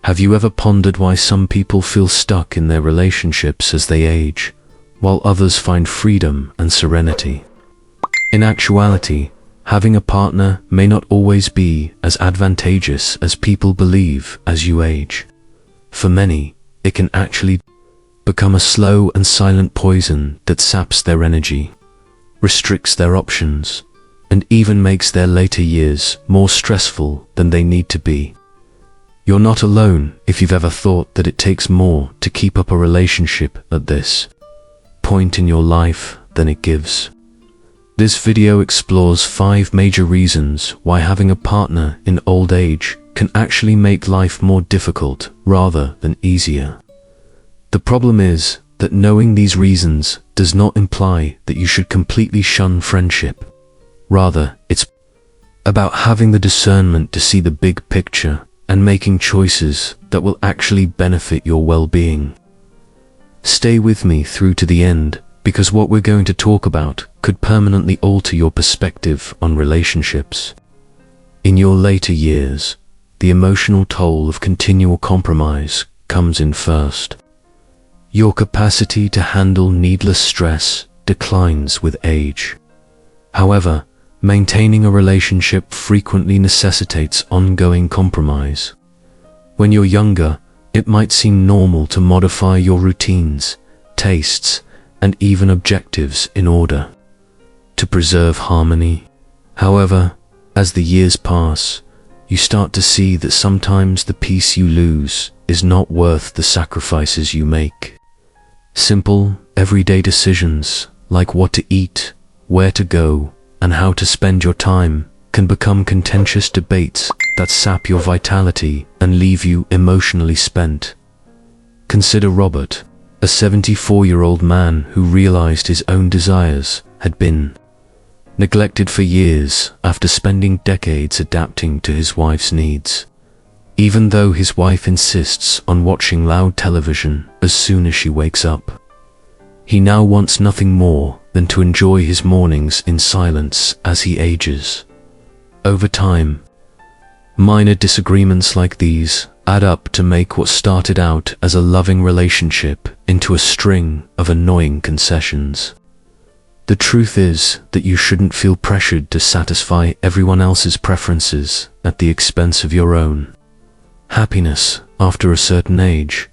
Have you ever pondered why some people feel stuck in their relationships as they age, while others find freedom and serenity? In actuality, having a partner may not always be as advantageous as people believe as you age. For many, it can actually become a slow and silent poison that saps their energy, restricts their options, and even makes their later years more stressful than they need to be. You're not alone if you've ever thought that it takes more to keep up a relationship at this point in your life than it gives. This video explores 5 major reasons why having a partner in old age can actually make life more difficult rather than easier. The problem is that knowing these reasons does not imply that you should completely shun friendship. Rather, it's about having the discernment to see the big picture and making choices that will actually benefit your well-being. Stay with me through to the end, because what we're going to talk about could permanently alter your perspective on relationships. In your later years, the emotional toll of continual compromise comes in first. Your capacity to handle needless stress declines with age. However, maintaining a relationship frequently necessitates ongoing compromise. When you're younger, it might seem normal to modify your routines, tastes, and even objectives in order to preserve harmony. However, as the years pass, you start to see that sometimes the peace you lose is not worth the sacrifices you make. Simple, everyday decisions like what to eat, where to go, and how to spend your time can become contentious debates that sap your vitality and leave you emotionally spent. Consider Robert, a 74-year-old man who realized his own desires had been neglected for years after spending decades adapting to his wife's needs. Even though his wife insists on watching loud television as soon as she wakes up, he now wants nothing more than to enjoy his mornings in silence as he ages. Over time, minor disagreements like these add up to make what started out as a loving relationship into a string of annoying concessions. The truth is that you shouldn't feel pressured to satisfy everyone else's preferences at the expense of your own happiness. After a certain age,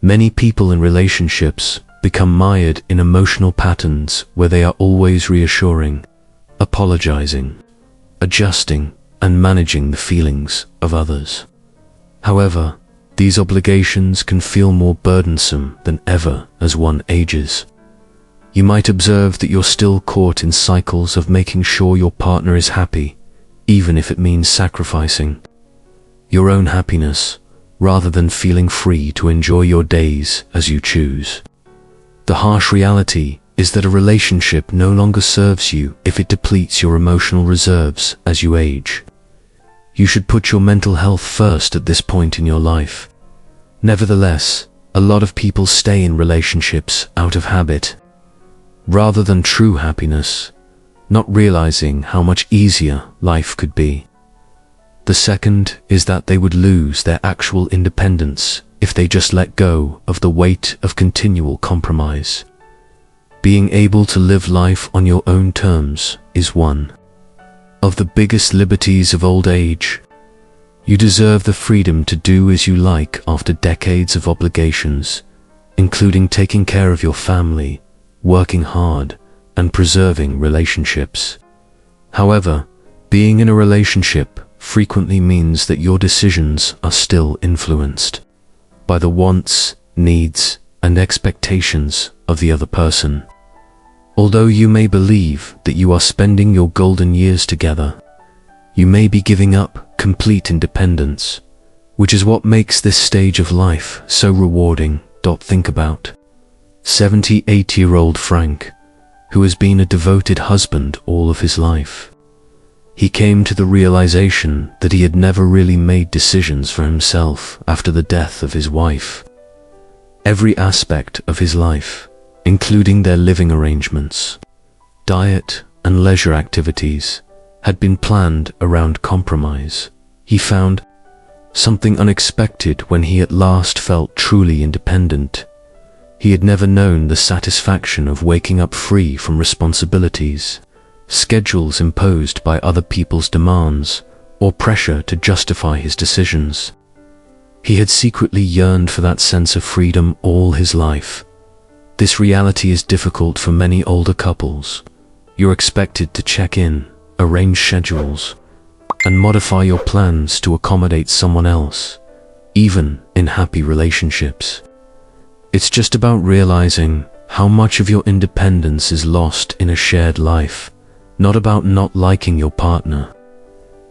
many people in relationships become mired in emotional patterns where they are always reassuring, apologizing, adjusting, and managing the feelings of others. However, these obligations can feel more burdensome than ever as one ages. You might observe that you're still caught in cycles of making sure your partner is happy, even if it means sacrificing your own happiness, rather than feeling free to enjoy your days as you choose. The harsh reality is that a relationship no longer serves you if it depletes your emotional reserves as you age. You should put your mental health first at this point in your life. Nevertheless, a lot of people stay in relationships out of habit, rather than true happiness, not realizing how much easier life could be. The second is that they would lose their actual independence if they just let go of the weight of continual compromise. Being able to live life on your own terms is one of the biggest liberties of old age. You deserve the freedom to do as you like after decades of obligations, including taking care of your family, working hard, and preserving relationships. However, being in a relationship frequently means that your decisions are still influenced by the wants, needs, and expectations of the other person. Although you may believe that you are spending your golden years together, you may be giving up complete independence, which is what makes this stage of life so rewarding. Think about 78-year-old Frank, who has been a devoted husband all of his life. He came to the realization that he had never really made decisions for himself after the death of his wife. Every aspect of his life, including their living arrangements, diet, and leisure activities, had been planned around compromise. He found something unexpected when he at last felt truly independent. He had never known the satisfaction of waking up free from responsibilities, schedules imposed by other people's demands, or pressure to justify his decisions. He had secretly yearned for that sense of freedom all his life. This reality is difficult for many older couples. You're expected to check in, arrange schedules, and modify your plans to accommodate someone else, even in happy relationships. It's just about realizing how much of your independence is lost in a shared life, not about not liking your partner.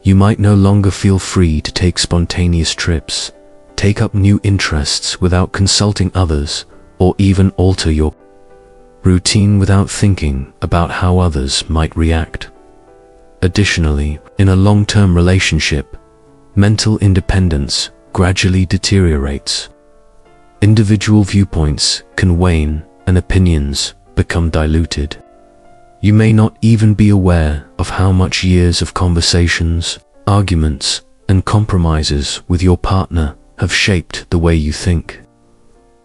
You might no longer feel free to take spontaneous trips, take up new interests without consulting others, or even alter your routine without thinking about how others might react. Additionally, in a long-term relationship, mental independence gradually deteriorates. Individual viewpoints can wane and opinions become diluted. You may not even be aware of how much years of conversations, arguments, and compromises with your partner have shaped the way you think.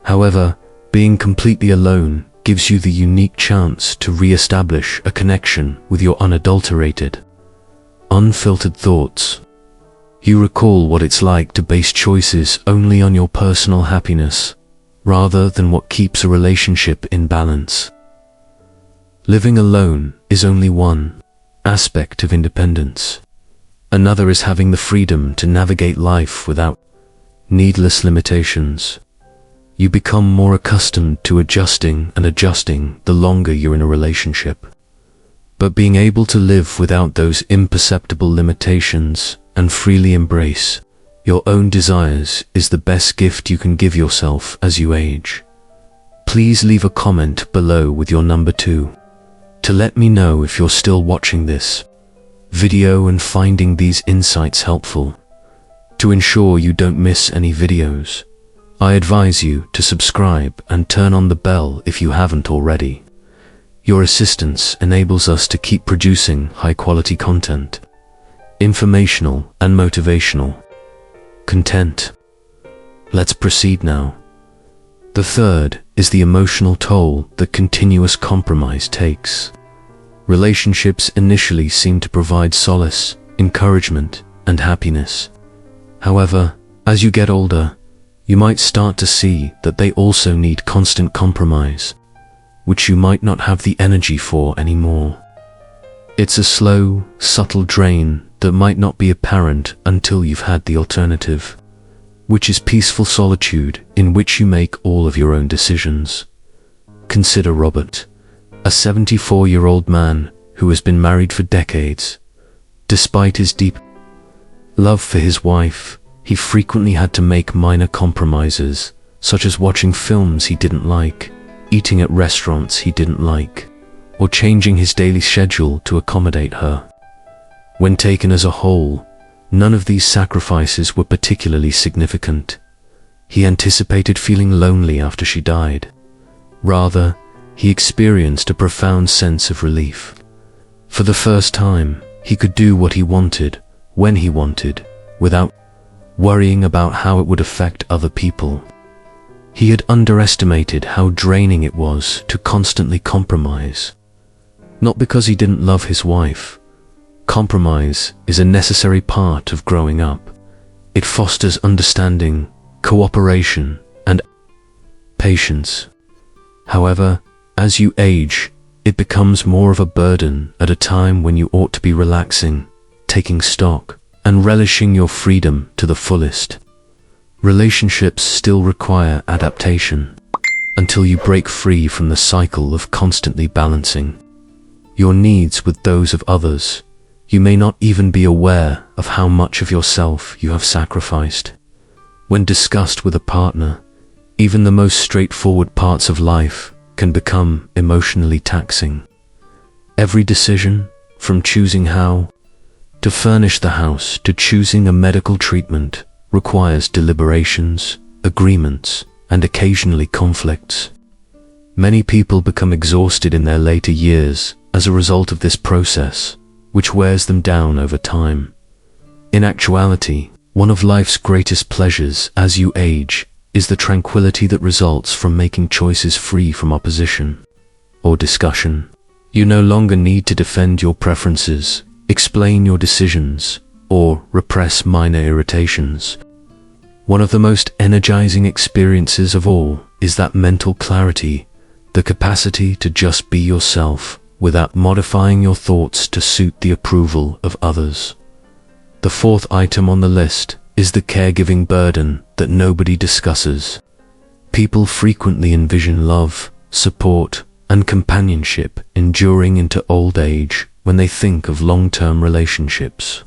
However, being completely alone gives you the unique chance to re-establish a connection with your unadulterated, unfiltered thoughts. You recall what it's like to base choices only on your personal happiness, rather than what keeps a relationship in balance. Living alone is only one aspect of independence. Another is having the freedom to navigate life without needless limitations. You become more accustomed to adjusting the longer you're in a relationship. But being able to live without those imperceptible limitations and freely embrace your own desires is the best gift you can give yourself as you age. Please leave a comment below with your number 2 to let me know if you're still watching this video and finding these insights helpful. To ensure you don't miss any videos, I advise you to subscribe and turn on the bell if you haven't already. Your assistance enables us to keep producing high-quality content, informational and motivational content. Let's proceed now. The third is the emotional toll that continuous compromise takes. Relationships initially seem to provide solace, encouragement, and happiness. However, as you get older, you might start to see that they also need constant compromise, which you might not have the energy for anymore. It's a slow, subtle drain that might not be apparent until you've had the alternative, which is peaceful solitude in which you make all of your own decisions. Consider Robert, a 74-year-old man who has been married for decades. Despite his deep love for his wife, he frequently had to make minor compromises, such as watching films he didn't like, eating at restaurants he didn't like, or changing his daily schedule to accommodate her. When taken as a whole, none of these sacrifices were particularly significant. He anticipated feeling lonely after she died. Rather, he experienced a profound sense of relief. For the first time, he could do what he wanted, when he wanted, without worrying about how it would affect other people. He had underestimated how draining it was to constantly compromise. Not because he didn't love his wife. Compromise is a necessary part of growing up. It fosters understanding, cooperation, and patience. However, as you age, it becomes more of a burden at a time when you ought to be relaxing, taking stock, and relishing your freedom to the fullest. Relationships still require adaptation until you break free from the cycle of constantly balancing your needs with those of others. You may not even be aware of how much of yourself you have sacrificed. When discussed with a partner, even the most straightforward parts of life can become emotionally taxing. Every decision, from choosing how to furnish the house to choosing a medical treatment, requires deliberations, agreements, and occasionally conflicts. Many people become exhausted in their later years as a result of this process, which wears them down over time. In actuality, One of life's greatest pleasures as you age is the tranquility that results from making choices free from opposition or discussion. You no longer need to defend your preferences, explain your decisions, or repress minor irritations. One of the most energizing experiences of all is that mental clarity, the capacity to just be yourself without modifying your thoughts to suit the approval of others. The fourth item on the list is the caregiving burden that nobody discusses. People frequently envision love, support, and companionship enduring into old age when they think of long-term relationships.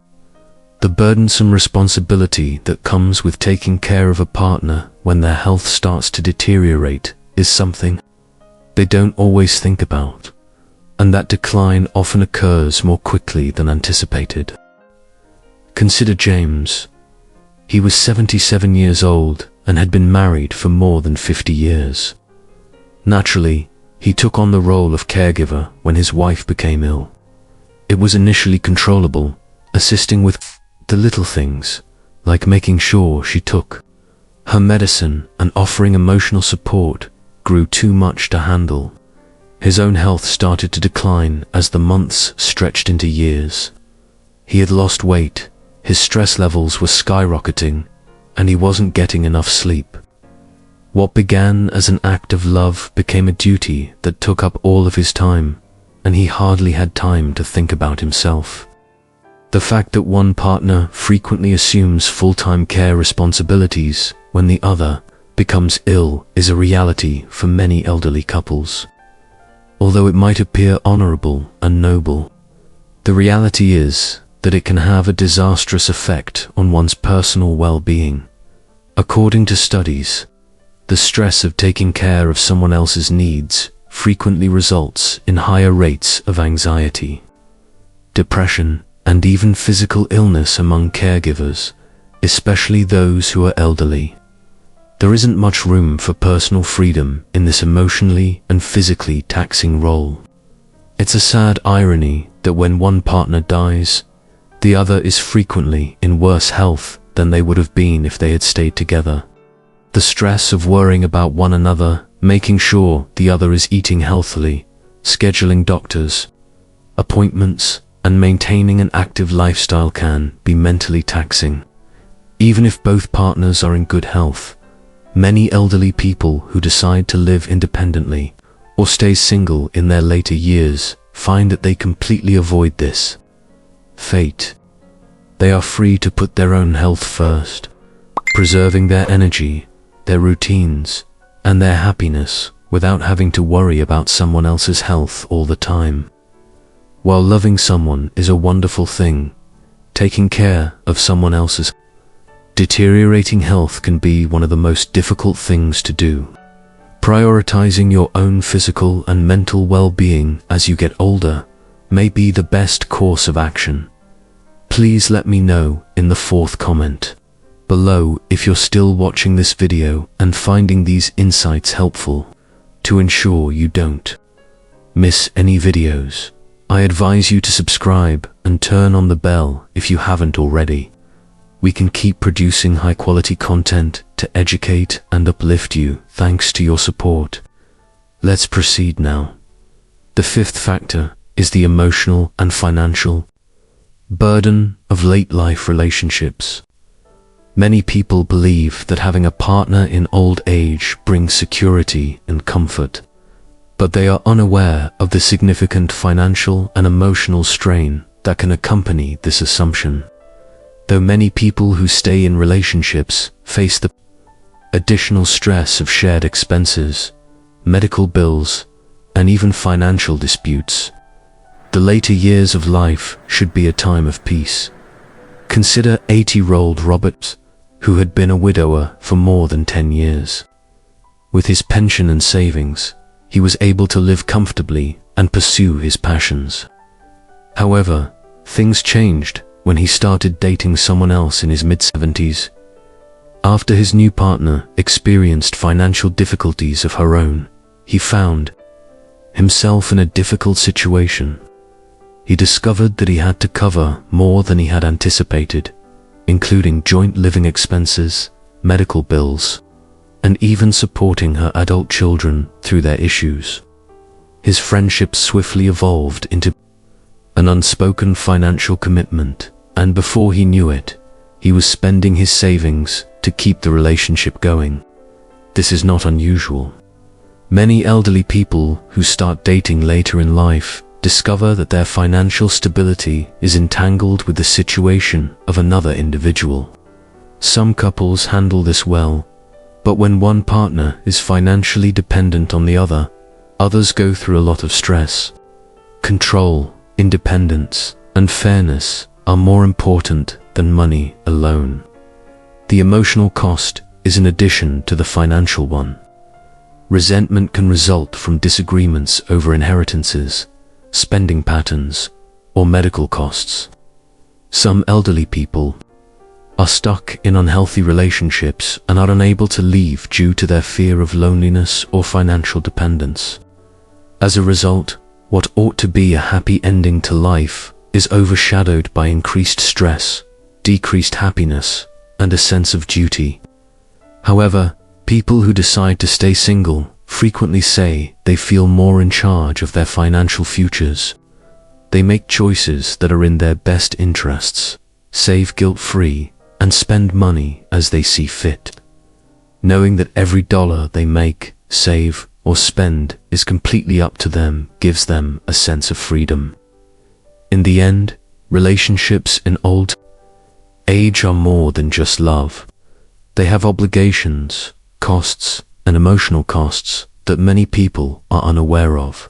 The burdensome responsibility that comes with taking care of a partner when their health starts to deteriorate is something they don't always think about, and that decline often occurs more quickly than anticipated. Consider James. He was 77 years old and had been married for more than 50 years. Naturally, he took on the role of caregiver when his wife became ill. It was initially controllable, assisting with the little things, like making sure she took her medicine and offering emotional support, grew too much to handle. His own health started to decline as the months stretched into years. He had lost weight, his stress levels were skyrocketing, and he wasn't getting enough sleep. What began as an act of love became a duty that took up all of his time, and he hardly had time to think about himself. The fact that one partner frequently assumes full-time care responsibilities when the other becomes ill is a reality for many elderly couples. Although it might appear honorable and noble, the reality is that it can have a disastrous effect on one's personal well-being. According to studies, the stress of taking care of someone else's needs frequently results in higher rates of anxiety, depression, and even physical illness among caregivers, especially those who are elderly. There isn't much room for personal freedom in this emotionally and physically taxing role. It's a sad irony that when one partner dies, the other is frequently in worse health than they would have been if they had stayed together. The stress of worrying about one another, making sure the other is eating healthily, scheduling doctors' appointments, and maintaining an active lifestyle can be mentally taxing. Even if both partners are in good health, many elderly people who decide to live independently or stay single in their later years find that they completely avoid this fate. They are free to put their own health first, preserving their energy, their routines, and their happiness without having to worry about someone else's health all the time. While loving someone is a wonderful thing, taking care of someone else's deteriorating health can be one of the most difficult things to do. Prioritizing your own physical and mental well-being as you get older may be the best course of action. Please let me know in the fourth comment below if you're still watching this video and finding these insights helpful. To ensure you don't miss any videos, I advise you to subscribe and turn on the bell if you haven't already. We can keep producing high-quality content to educate and uplift you thanks to your support. Let's proceed now. The fifth factor is the emotional and financial burden of late-life relationships. Many people believe that having a partner in old age brings security and comfort, but they are unaware of the significant financial and emotional strain that can accompany this assumption. Though many people who stay in relationships face the additional stress of shared expenses, medical bills, and even financial disputes, the later years of life should be a time of peace. Consider 80-year-old Robert, who had been a widower for more than 10 years. With his pension and savings, he was able to live comfortably and pursue his passions. However, things changed when he started dating someone else in his mid-70s. After his new partner experienced financial difficulties of her own, he found himself in a difficult situation. He discovered that he had to cover more than he had anticipated, including joint living expenses, medical bills, and even supporting her adult children through their issues. His friendships swiftly evolved into an unspoken financial commitment, and before he knew it, he was spending his savings to keep the relationship going. This is not unusual. Many elderly people who start dating later in life discover that their financial stability is entangled with the situation of another individual. Some couples handle this well, but when one partner is financially dependent on the other, others go through a lot of stress. Control, independence, and fairness are more important than money alone. The emotional cost is in addition to the financial one. Resentment can result from disagreements over inheritances, spending patterns, or medical costs. Some elderly people are stuck in unhealthy relationships and are unable to leave due to their fear of loneliness or financial dependence. As a result, what ought to be a happy ending to life is overshadowed by increased stress, decreased happiness, and a sense of duty. However, people who decide to stay single frequently say they feel more in charge of their financial futures. They make choices that are in their best interests, save guilt-free, and spend money as they see fit. Knowing that every dollar they make, save, or spend is completely up to them gives them a sense of freedom. In the end, relationships in old age are more than just love. They have obligations, costs, and emotional costs that many people are unaware of.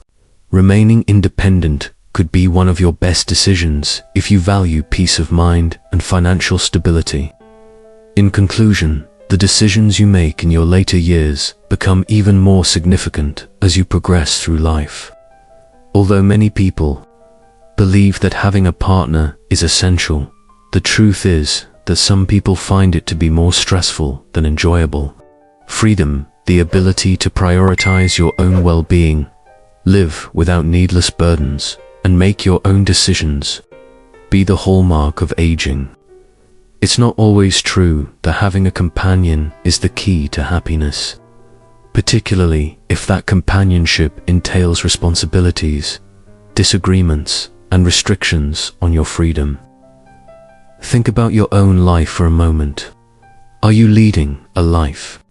Remaining independent could be one of your best decisions if you value peace of mind and financial stability. In conclusion, the decisions you make in your later years become even more significant as you progress through life. Although many people believe that having a partner is essential, the truth is that some people find it to be more stressful than enjoyable. Freedom, the ability to prioritize your own well-being, live without needless burdens, and make your own decisions, be the hallmark of aging. It's not always true that having a companion is the key to happiness, particularly if that companionship entails responsibilities, disagreements, and restrictions on your freedom. Think about your own life for a moment. Are you leading a life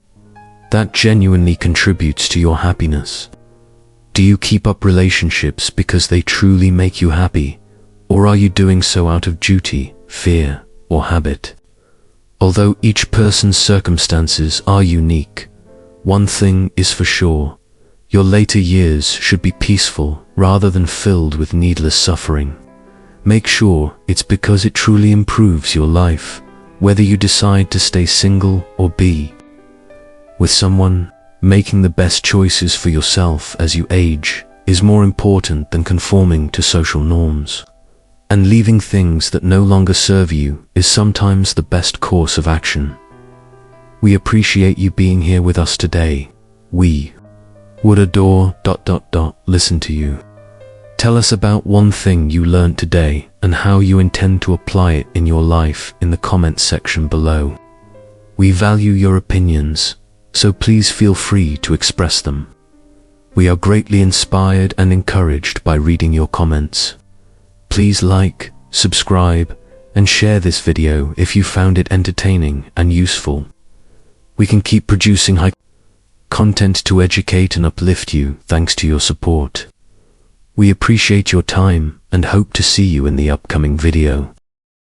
that genuinely contributes to your happiness? Do you keep up relationships because they truly make you happy, or are you doing so out of duty, fear, or habit? Although each person's circumstances are unique, one thing is for sure: your later years should be peaceful rather than filled with needless suffering. Make sure it's because it truly improves your life, whether you decide to stay single or be with someone. Making the best choices for yourself as you age is more important than conforming to social norms. And leaving things that no longer serve you is sometimes the best course of action. We appreciate you being here with us today. We would adore ... listen to you. Tell us about one thing you learned today and how you intend to apply it in your life in the comments section below. We value your opinions, so please feel free to express them. We are greatly inspired and encouraged by reading your comments. Please like, subscribe, and share this video if you found it entertaining and useful. We can keep producing high content to educate and uplift you thanks to your support. We appreciate your time and hope to see you in the upcoming video.